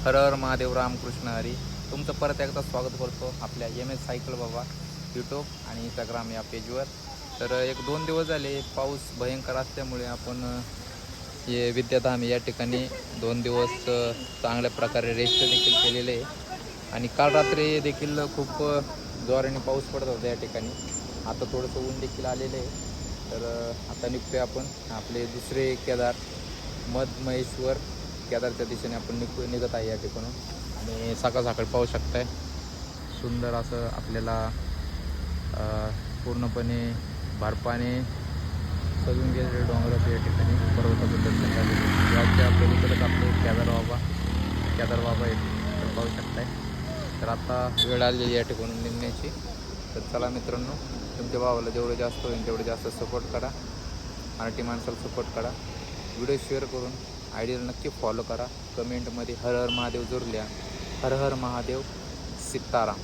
हर हर महादेव रामकृष्ण हरी. तुमचं परत एकदा स्वागत करतो आपल्या MS सायकल बाबा यूट्यूब आणि इंस्टाग्राम या पेजवर. तर 1-2 दिवस झाले पाऊस भयंकर असल्यामुळे आपण हे विद्याधाम या ठिकाणी 2 दिवस चांगल्या प्रकारे रेस्ट देखील केलेले आहे. आणि काल रात्री देखील खूप जोराने पाऊस पडत होता या ठिकाणी. आता थोडंसं ऊन देखील आलेलं आहे. तर आता निघतोय आपण आपले दुसरे केदार महेश्वर केदारच्या दिशेने आपण निघत आहे या ठिकाणून. आणि सकाळ सकाळी पाहू शकताय सुंदर असं आपल्याला पूर्णपणे बर्फाने सजून गेलेले डोंगराचं या ठिकाणी पर्वताचं दर्शन झालेलं. याच्या पलीकडेच आपले केदार बाबा आहेत तर पाहू शकताय. तर आता वेळ आलेली या ठिकाणून निघण्याची. तर चला मित्रांनो, तुमच्या भावाला जेवढं जास्त होईल तेवढं जास्त सपोर्ट करा. मराठी माणसाला सपोर्ट करा. व्हिडिओ शेअर करून आयडीला नक्की फॉलो करा. कमेंटमध्ये हर हर महादेव जरूर लिहा. हर हर महादेव सीताराम.